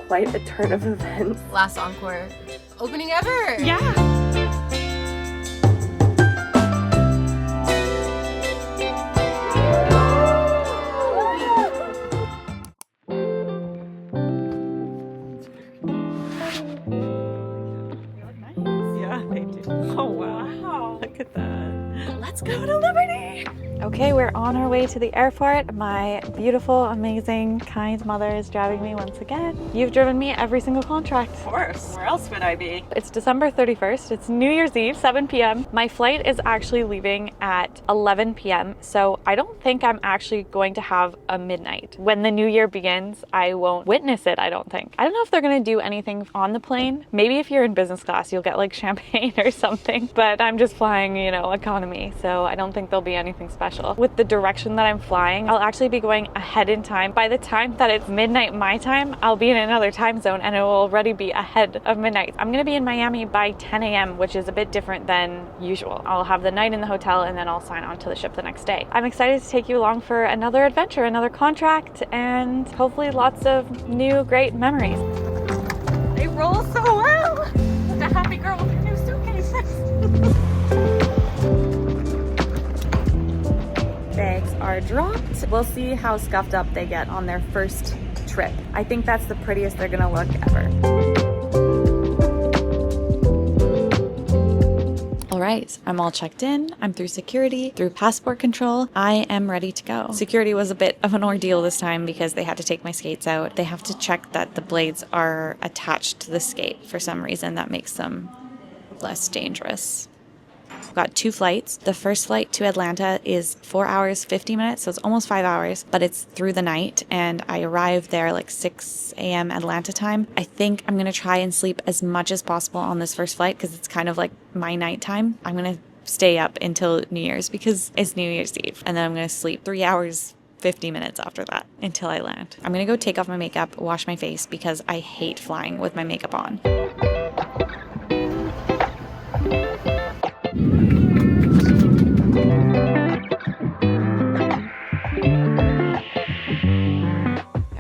quite a turn of events. Last Encore opening ever! Yeah! Yeah, they do. Oh wow, look at that. Let's go to Liberty. Okay, we're on our way to the airport. My beautiful, amazing, kind mother is driving me once again. You've driven me every single contract. Of course, where else would I be? It's December 31st. It's New Year's Eve, 7 p.m. My flight is actually leaving at 11 p.m. So I don't think I'm actually going to have a midnight. When the new year begins, I won't witness it, I don't think. I don't know if they're gonna do anything on the plane. Maybe if you're in business class, you'll get like champagne or something, but I'm just flying, you know, economy. So I don't think there'll be anything special. With the direction that I'm flying, I'll actually be going ahead in time. By the time that it's midnight my time, I'll be in another time zone and it will already be ahead of midnight. I'm gonna be in Miami by 10 a.m., which is a bit different than usual. I'll have the night in the hotel and then I'll sign on to the ship the next day. I'm excited to take you along for another adventure, another contract, and hopefully lots of new great memories. They roll so well! The happy girl with her new suitcases. Bags are dropped. We'll see how scuffed up they get on their first trip. I think that's the prettiest they're gonna look ever. All right, I'm all checked in. I'm through security, through passport control. I am ready to go. Security was a bit of an ordeal this time because they had to take my skates out. They have to check that the blades are attached to the skate for some reason. That makes them less dangerous. I've got 2 flights. The first flight to Atlanta is 4 hours, 50 minutes, so it's almost 5 hours, but it's through the night, and I arrive there like 6 a.m. Atlanta time. I think I'm gonna try and sleep as much as possible on this first flight because it's kind of like my nighttime. I'm gonna stay up until New Year's because it's New Year's Eve, and then I'm gonna sleep 3 hours 50 minutes after that until I land. I'm gonna go take off my makeup, wash my face because I hate flying with my makeup on.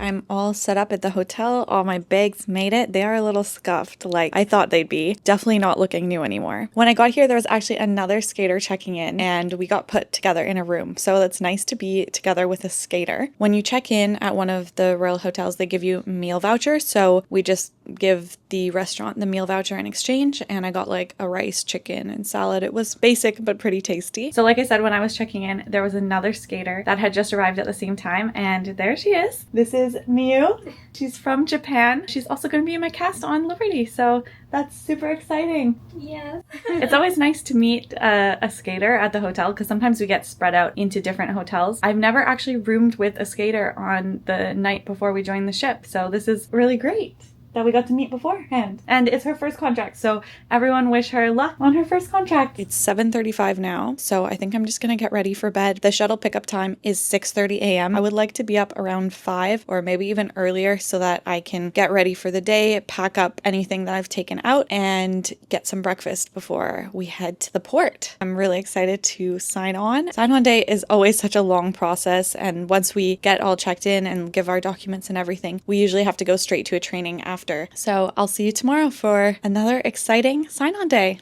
I'm all set up at the hotel. All my bags made it. They are a little scuffed like I thought they'd be. Definitely not looking new anymore. When I got here, there was actually another skater checking in and we got put together in a room. So it's nice to be together with a skater. When you check in at one of the Royal Hotels, they give you meal vouchers. So we just give the restaurant the meal voucher in exchange, and I got like a rice, chicken, and salad. It was basic but pretty tasty. So like I said, when I was checking in, there was another skater that had just arrived at the same time, and there she is. This is Miyu. She's from Japan. She's also going to be in my cast on Liberty, so that's super exciting. Yes. It's always nice to meet a skater at the hotel because sometimes we get spread out into different hotels. I've never actually roomed with a skater on the night before we joined the ship, so this is really great that we got to meet beforehand. And it's her first contract, so everyone wish her luck on her first contract. It's 7:35 now, so I think I'm just gonna get ready for bed. The shuttle pickup time is 6:30 a.m. I would like to be up around 5 or maybe even earlier so that I can get ready for the day, pack up anything that I've taken out, and get some breakfast before we head to the port. I'm really excited to sign on. Sign-on day is always such a long process, and once we get all checked in and give our documents and everything, we usually have to go straight to a training after. So I'll see you tomorrow for another exciting sign-on day.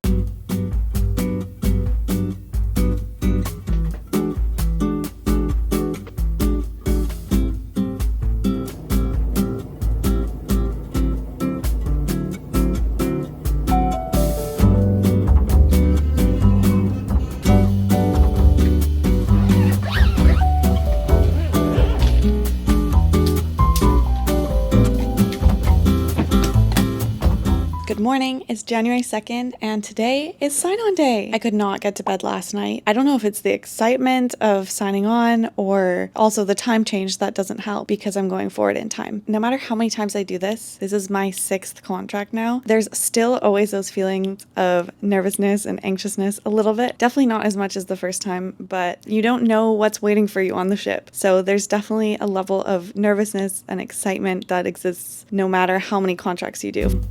Good morning, it's January 2nd and today is sign-on day. I could not get to bed last night. I don't know if it's the excitement of signing on or also the time change that doesn't help because I'm going forward in time. No matter how many times I do this is my 6th contract now. There's still always those feelings of nervousness and anxiousness a little bit. Definitely not as much as the first time, but you don't know what's waiting for you on the ship. So there's definitely a level of nervousness and excitement that exists no matter how many contracts you do.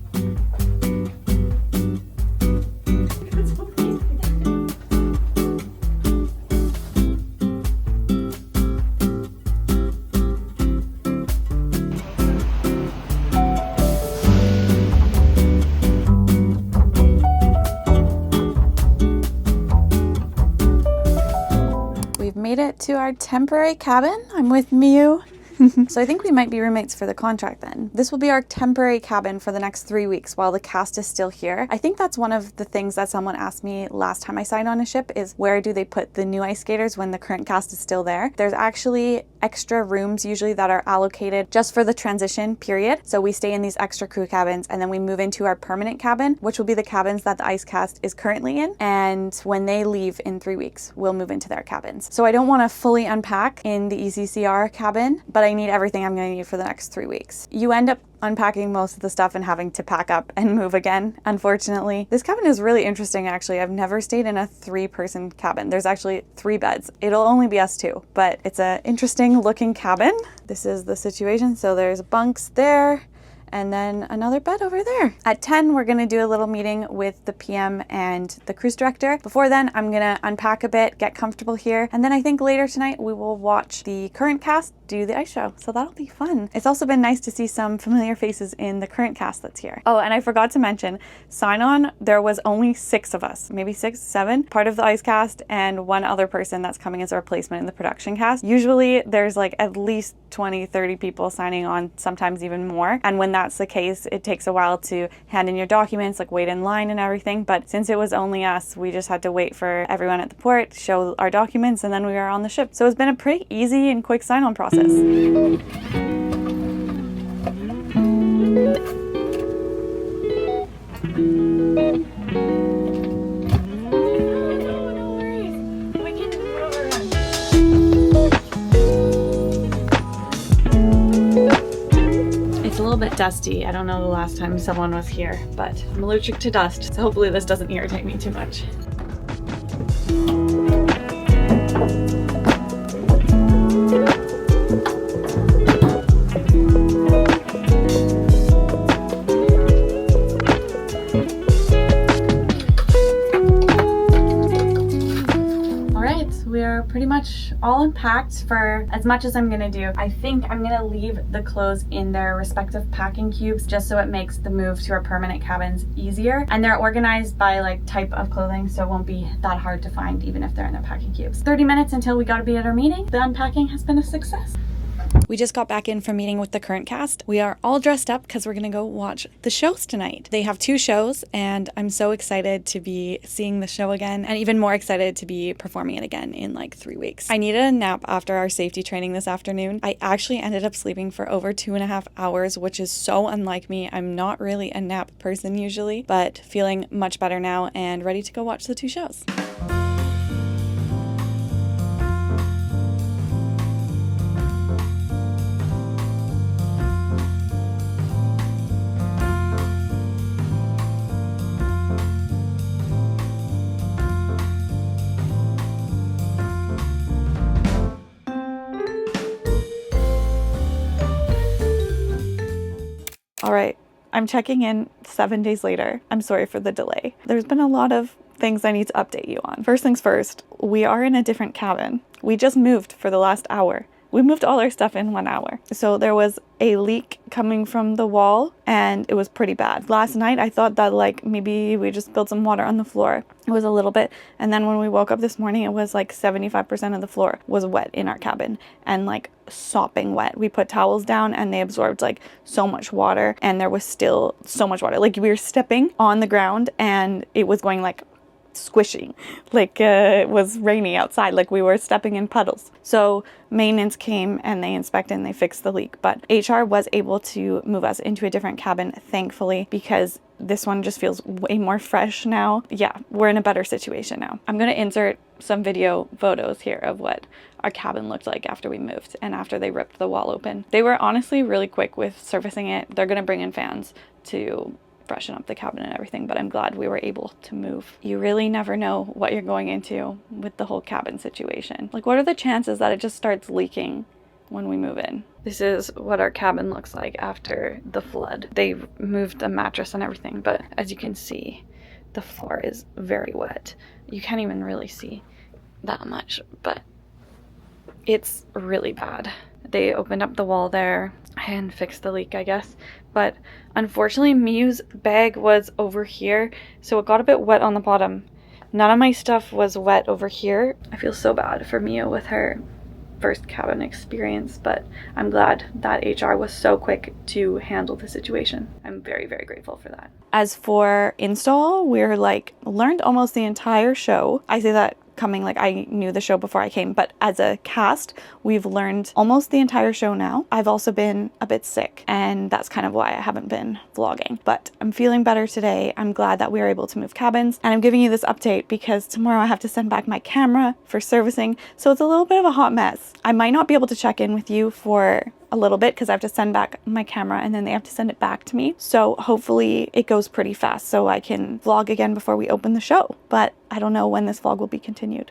to our temporary cabin. I'm with Miu. So I think we might be roommates for the contract then. This will be our temporary cabin for the next 3 weeks while the cast is still here. I think that's one of the things that someone asked me last time I signed on a ship is where do they put the new ice skaters when the current cast is still there? There's actually extra rooms usually that are allocated just for the transition period. So we stay in these extra crew cabins and then we move into our permanent cabin, which will be the cabins that the ice cast is currently in. And when they leave in 3 weeks, we'll move into their cabins. So I don't want to fully unpack in the ECCR cabin, but I need everything I'm going to need for the next 3 weeks. You end up unpacking most of the stuff and having to pack up and move again, unfortunately. This cabin is really interesting, actually. I've never stayed in a 3-person cabin. There's actually 3 beds. It'll only be us 2, but it's an interesting looking cabin. This is the situation. So there's bunks there, and then another bed over there. At 10, we're gonna do a little meeting with the PM and the cruise director. Before then, I'm gonna unpack a bit, get comfortable here, and then I think later tonight we will watch the current cast do the ice show. So that'll be fun. It's also been nice to see some familiar faces in the current cast that's here. Oh, and I forgot to mention, sign on, there was only 6 of us, maybe 6, 7, part of the ice cast and 1 other person that's coming as a replacement in the production cast. Usually there's like at least 20, 30 people signing on, sometimes even more. And when that's the case, it takes a while to hand in your documents, like wait in line and everything. But since it was only us, we just had to wait for everyone at the port, show our documents, and then we were on the ship. So it's been a pretty easy and quick sign-on process. It's a little bit dusty. I don't know the last time someone was here, but I'm allergic to dust, so hopefully this doesn't irritate me too much. Pretty much all unpacked for as much as I'm gonna do. I think I'm gonna leave the clothes in their respective packing cubes just so it makes the move to our permanent cabins easier. And they're organized by like type of clothing, so it won't be that hard to find even if they're in their packing cubes. 30 minutes until we gotta be at our meeting. The unpacking has been a success. We just got back in from meeting with the current cast. We are all dressed up because we're gonna go watch the shows tonight. They have 2 shows and I'm so excited to be seeing the show again and even more excited to be performing it again in like 3 weeks. I needed a nap after our safety training this afternoon. I actually ended up sleeping for over 2.5 hours, which is so unlike me. I'm not really a nap person usually, but feeling much better now and ready to go watch the 2 shows. All right, I'm checking in 7 days later. I'm sorry for the delay. There's been a lot of things I need to update you on. First things first, we are in a different cabin. We just moved for the last hour. We moved all our stuff in 1 hour. So there was a leak coming from the wall and it was pretty bad. Last night I thought that like maybe we just spilled some water on the floor. It was a little bit. And then when we woke up this morning, it was like 75% of the floor was wet in our cabin and like sopping wet. We put towels down and they absorbed like so much water and there was still so much water. Like we were stepping on the ground and it was going like squishing, like it was rainy outside, like we were stepping in puddles. So maintenance came and they inspected and they fixed the leak, but HR was able to move us into a different cabin, thankfully, because this one just feels way more fresh now. Yeah, we're in a better situation now. I'm gonna insert some video photos here of what our cabin looked like after we moved and after they ripped the wall open. They were honestly really quick with surfacing it. They're gonna bring in fans to freshen up the cabin and everything, but I'm glad we were able to move. You really never know what you're going into with the whole cabin situation. Like, what are the chances that it just starts leaking when we move in? This is what our cabin looks like after the flood. They moved the mattress and everything, but as you can see, the floor is very wet. You can't even really see that much, but it's really bad. They opened up the wall there and fixed the leak, I guess. But unfortunately, Miu's bag was over here, so it got a bit wet on the bottom. None of my stuff was wet over here. I feel so bad for Miu with her first cabin experience, but I'm glad that HR was so quick to handle the situation. I'm very, very grateful for that. As for install, we're like learned almost the entire show. I say that coming like I knew the show before I came, but as a cast, we've learned almost the entire show now. I've also been a bit sick, and that's kind of why I haven't been vlogging, but I'm feeling better today. I'm glad that we were able to move cabins, and I'm giving you this update because tomorrow I have to send back my camera for servicing, so it's a little bit of a hot mess. I might not be able to check in with you for a little bit because I have to send back my camera and then they have to send it back to me. So hopefully it goes pretty fast so I can vlog again before we open the show. But I don't know when this vlog will be continued.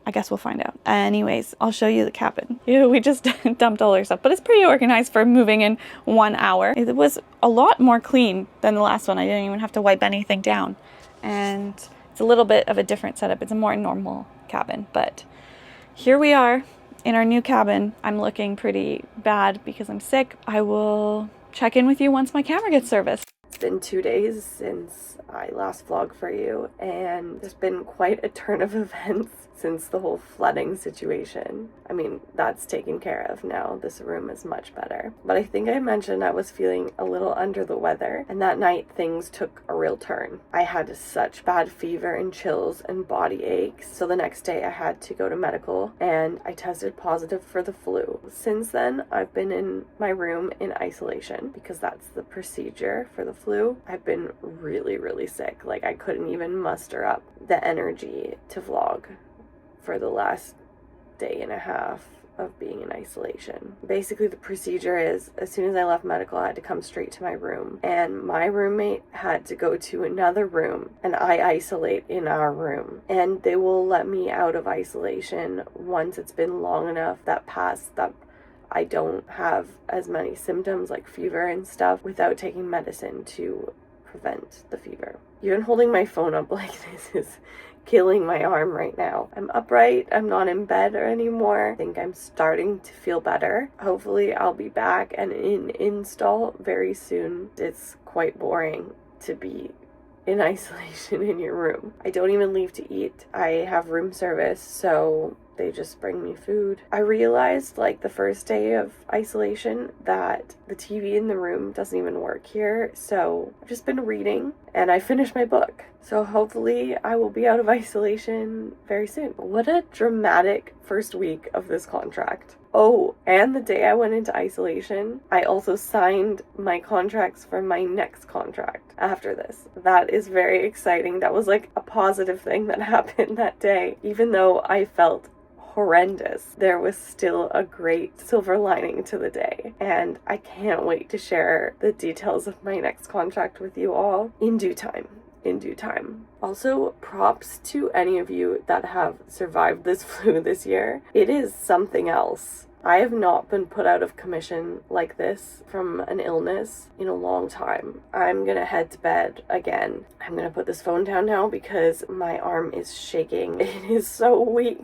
I guess we'll find out. Anyways, I'll show you the cabin. Ew, we just dumped all our stuff, but it's pretty organized for moving in 1 hour. It was a lot more clean than the last one. I didn't even have to wipe anything down. And it's a little bit of a different setup. It's a more normal cabin, but here we are. In our new cabin. I'm looking pretty bad because I'm sick. I will check in with you once my camera gets serviced. It's been 2 days since I last vlogged for you, and there's been quite a turn of events since the whole flooding situation. I mean, that's taken care of now. This room is much better. But I think I mentioned I was feeling a little under the weather, and that night things took a real turn. I had such bad fever and chills and body aches, so the next day I had to go to medical, and I tested positive for the flu. Since then, I've been in my room in isolation because that's the procedure for the flu. I've been really, really sick. Like, I couldn't even muster up the energy to vlog for the last day and a half of being in isolation. Basically, the procedure is as soon as I left medical, I had to come straight to my room, and my roommate had to go to another room, and I isolate in our room, and they will let me out of isolation once it's been long enough that I don't have as many symptoms like fever and stuff without taking medicine to prevent the fever. Even holding my phone up like this is killing my arm right now. I'm upright, I'm not in bed or anymore. I think I'm starting to feel better. Hopefully I'll be back and in install very soon. It's quite boring to be in isolation in your room. I don't even leave to eat. I have room service, so they just bring me food. I realized like the first day of isolation that the TV in the room doesn't even work here, so I've just been reading and I finished my book. So hopefully I will be out of isolation very soon. What a dramatic first week of this contract. Oh, and the day I went into isolation, I also signed my contracts for my next contract after this. That is very exciting. That was like a positive thing that happened that day. Even though I felt horrendous, there was still a great silver lining to the day, and I can't wait to share the details of my next contract with you all in due time. Also, props to any of you that have survived this flu this year. It is something else. I have not been put out of commission like this from an illness in a long time. I'm gonna head to bed again. I'm gonna put this phone down now because my arm is shaking. It is so weak.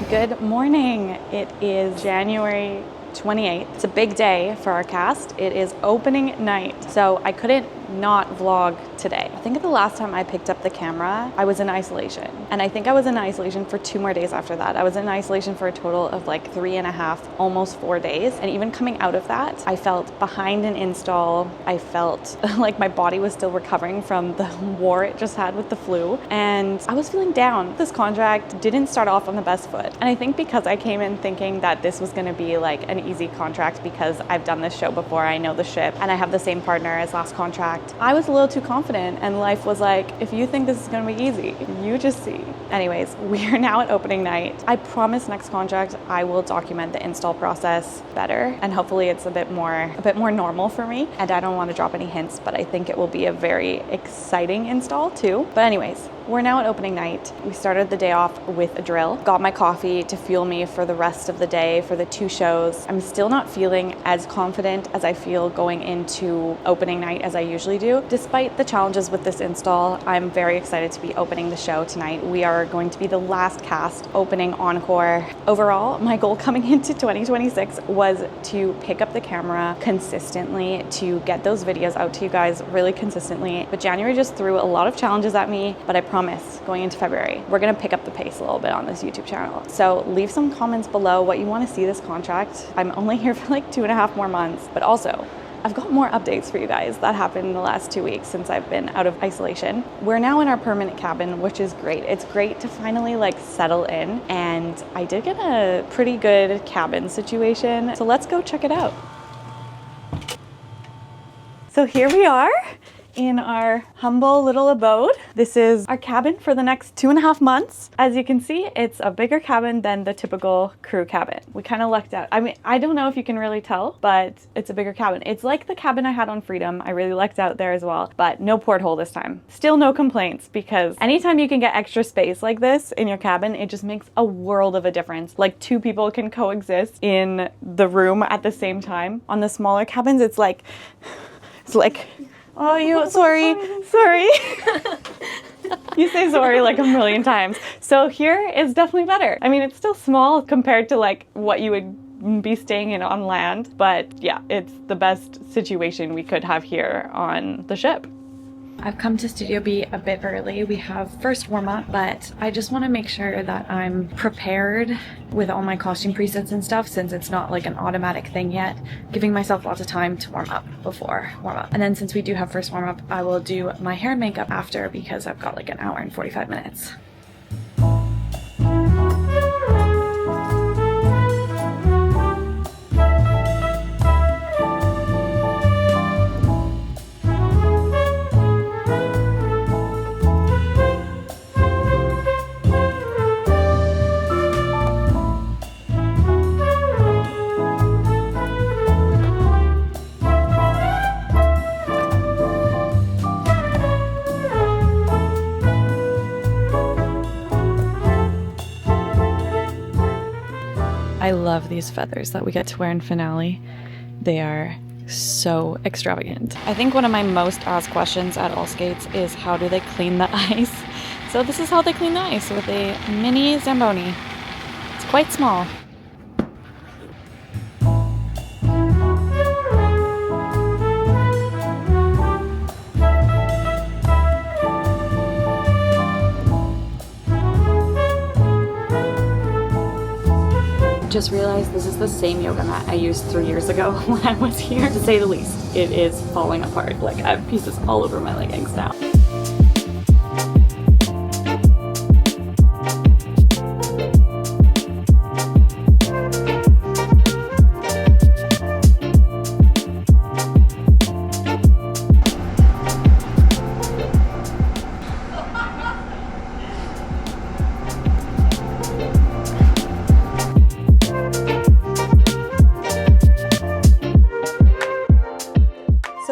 Good morning. It is January 28th. It's a big day for our cast. It is opening night, so I couldn't not vlog today. I think of the last time I picked up the camera, I was in isolation. And I think I was in isolation for 2 more days after that. I was in isolation for a total of like 3.5, almost 4 days. And even coming out of that, I felt behind an install. I felt like my body was still recovering from the war it just had with the flu. And I was feeling down. This contract didn't start off on the best foot. And I think because I came in thinking that this was gonna be like an easy contract because I've done this show before, I know the ship, and I have the same partner as last contract, I was a little too confident, and life was like, if you think this is gonna be easy, you just see. Anyways, we are now at opening night. I promise next contract I will document the install process better, and hopefully it's a bit more normal for me, and I don't want to drop any hints, but I think it will be a very exciting install too. But anyways, we're now at opening night. We started the day off with a drill. Got my coffee to fuel me for the rest of the day for the 2 shows. I'm still not feeling as confident as I feel going into opening night as I usually do. Despite the challenges with this install, I'm very excited to be opening the show tonight. We are going to be the last cast opening Encore. Overall, my goal coming into 2026 was to pick up the camera consistently, to get those videos out to you guys really consistently. But January just threw a lot of challenges at me, but I promise, going into February, we're gonna pick up the pace a little bit on this YouTube channel. So leave some comments below what you wanna see this contract. I'm only here for like 2.5 more months, but also I've got more updates for you guys that happened in the last 2 weeks since I've been out of isolation. We're now in our permanent cabin, which is great. It's great to finally like settle in, and I did get a pretty good cabin situation. So let's go check it out. So here we are in our humble little abode. This is our cabin for the next 2.5 months. As you can see, it's a bigger cabin than the typical crew cabin. We kind of lucked out. I mean, I don't know if you can really tell, but it's a bigger cabin. It's like the cabin I had on Freedom. I really lucked out there as well, but no porthole this time. Still no complaints, because anytime you can get extra space like this in your cabin, it just makes a world of a difference. Like 2 people can coexist in the room at the same time. On the smaller cabins, it's like, oh, sorry. You say sorry like a million times. So here is definitely better. I mean, it's still small compared to like what you would be staying in on land, but yeah, it's the best situation we could have here on the ship. I've come to Studio B a bit early. We have first warm up, but I just want to make sure that I'm prepared with all my costume presets and stuff, since it's not like an automatic thing yet, giving myself lots of time to warm up before warm up. And then since we do have first warm up, I will do my hair and makeup after, because I've got like an hour and 45 minutes. I love these feathers that we get to wear in finale. They are so extravagant. I think one of my most asked questions at all skates is, how do they clean the ice? So this is how they clean the ice, with a mini Zamboni. It's quite small. Just realized this is the same yoga mat I used 3 years ago when I was here. To say the least, it is falling apart. Like, I have pieces all over my leggings now.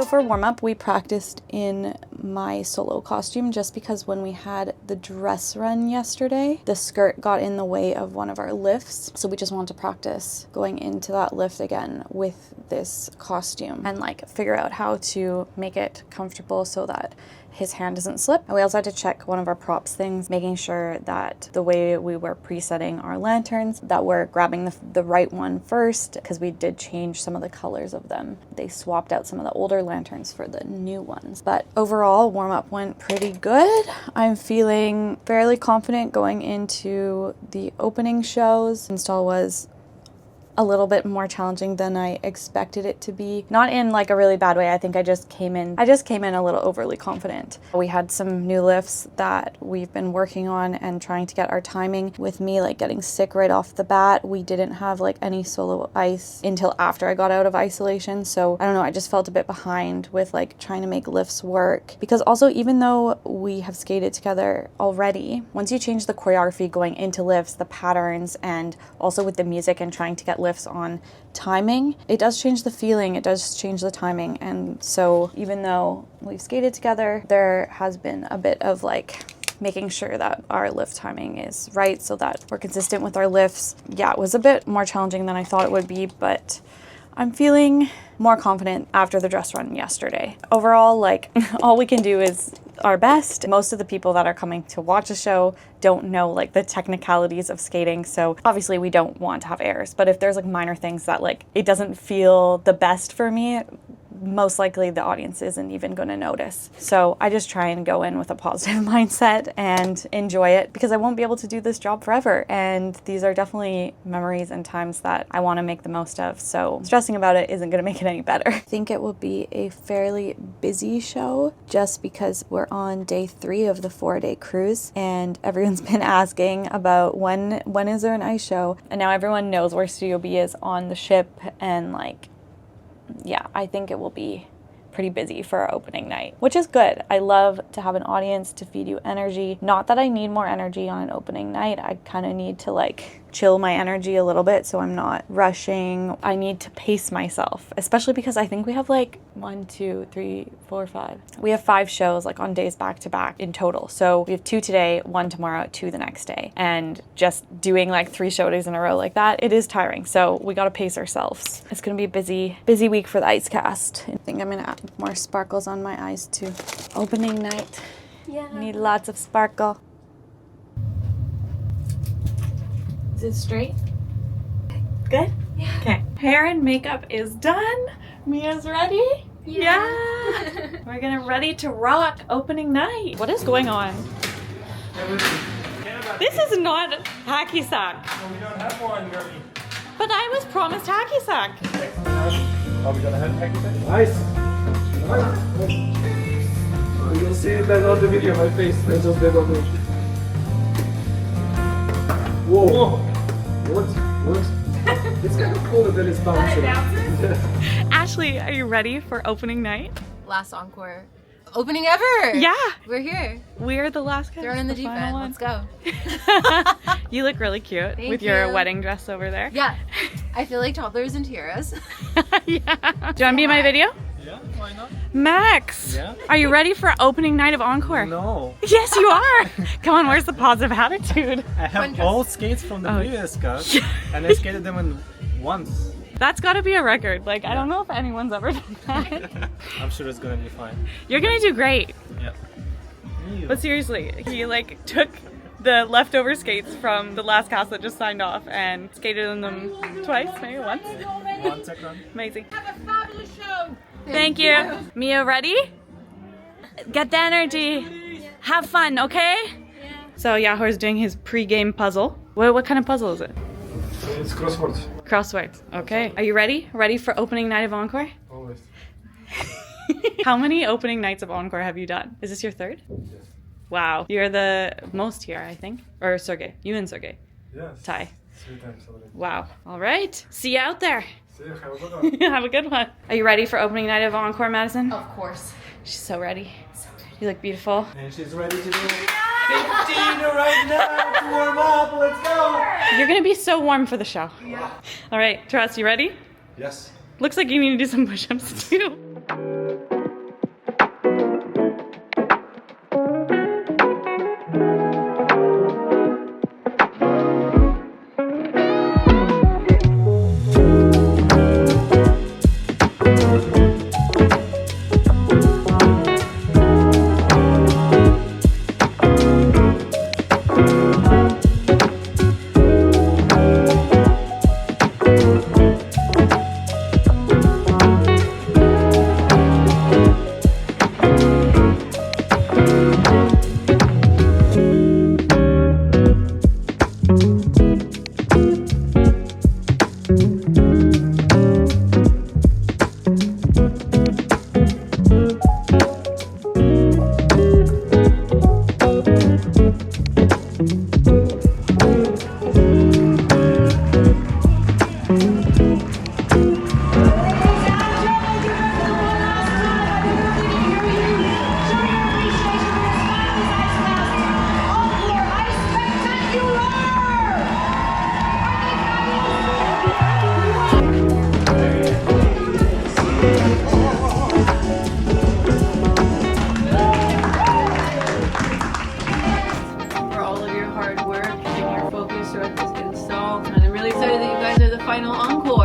For warm up, we practiced in my solo costume, just because when we had the dress run yesterday, the skirt got in the way of one of our lifts. So we just want to practice going into that lift again with this costume and like figure out how to make it comfortable so that his hand doesn't slip. And we also had to check one of our props things, making sure that the way we were presetting our lanterns, that we're grabbing the right one first, because we did change some of the colors of them. They swapped out some of the older lanterns for the new ones. But overall, warm-up went pretty good. I'm feeling fairly confident going into the opening shows. Install was a little bit more challenging than I expected it to be. Not in like a really bad way. I think I just came in a little overly confident. We had some new lifts that we've been working on and trying to get our timing. With me like getting sick right off the bat, we didn't have like any solo ice until after I got out of isolation. So I don't know, I just felt a bit behind with like trying to make lifts work. Because also, even though we have skated together already, once you change the choreography going into lifts, the patterns, and also with the music and trying to get lifts on timing, it does change the feeling, it does change the timing. And so even though we've skated together, there has been a bit of like making sure that our lift timing is right so that we're consistent with our lifts. Yeah, it was a bit more challenging than I thought it would be, but I'm feeling more confident after the dress run yesterday. Overall, like, all we can do is our best. Most of the people that are coming to watch the show don't know like the technicalities of skating, so obviously we don't want to have errors. But if there's like minor things that like it doesn't feel the best for me, most likely the audience isn't even going to notice. So I just try and go in with a positive mindset and enjoy it, because I won't be able to do this job forever. And these are definitely memories and times that I want to make the most of. So stressing about it isn't going to make it any better. I think it will be a fairly busy show just because we're on day 3 of the 4-day cruise, and everyone's been asking about when is there an ice show, and now everyone knows where Studio B is on the ship. And like, yeah, I think it will be pretty busy for our opening night, which is good. I love to have an audience to feed you energy. Not that I need more energy on an opening night. I kind of need to like chill my energy a little bit so I'm not rushing. I need to pace myself, especially because I think we have like 1, 2, 3, 4, 5. We have 5 shows like on days back to back in total. So we have 2 today, 1 tomorrow, 2 the next day. And just doing like 3 show days in a row like that, it is tiring. So we got to pace ourselves. It's going to be a busy week for the ice cast. I think I'm going to add more sparkles on my eyes too. Opening night. Yeah. Need lots of sparkle. Is it straight? Good? Yeah. Okay. Hair and makeup is done. Mia's ready? Yeah. We're gonna ready to rock opening night. What is going on? This is not hacky sack. We don't have one, Gertie. But I was promised hacky sack. Oh, we gonna have package? Nice. You'll see it then on the video, my face. I just did on the... Whoa. What? It's kind of cool that it's bouncing. Ashley, are you ready for opening night? Last Encore. Opening ever! Yeah. We're here. We're the last guys. Thrown in the deep final end. one. Let's go. You look really cute Thank with your you. wedding dress over there. Yeah. I feel like toddlers and tiaras. Yeah. Do you want to be in my video? Yeah, why not? Max, Yeah? are you ready for opening night of Encore? No. Yes, you are. Come on, where's the positive attitude? I have all skates from the Oh. previous cast, and I skated them in once. That's got to be a record. Like, I don't know if anyone's ever done that. I'm sure it's gonna be fine. You're gonna do great. Yeah. But seriously, he like took the leftover skates from the last cast that just signed off and skated in them twice, maybe once. 1 second. Amazing. Have a fabulous show! Thank you. Mia, ready? Get the energy. Have fun, okay? Yeah. So Yahor's doing his pre-game puzzle. What kind of puzzle is it? It's crosswords. Crosswords. Okay. Are you ready? Ready for opening night of Encore? Always. How many opening nights of Encore have you done? Is this your 3rd? Yes. Wow. You're the most here, I think. Or Sergey. You and Sergey. Yes. Tie. 3 times already. Wow. All right. See you out there. See you, have a good one. Have a good one. Are you ready for opening night of Encore, Madison? Of course. She's so ready. You look beautiful. And she's ready to do 15 right now to warm up. Let's go. You're gonna be so warm for the show. Yeah. All right, Taras, you ready? Yes. Looks like you need to do some push-ups too. For all of your hard work and your focus throughout this install. And I'm really excited that you guys are the final Encore.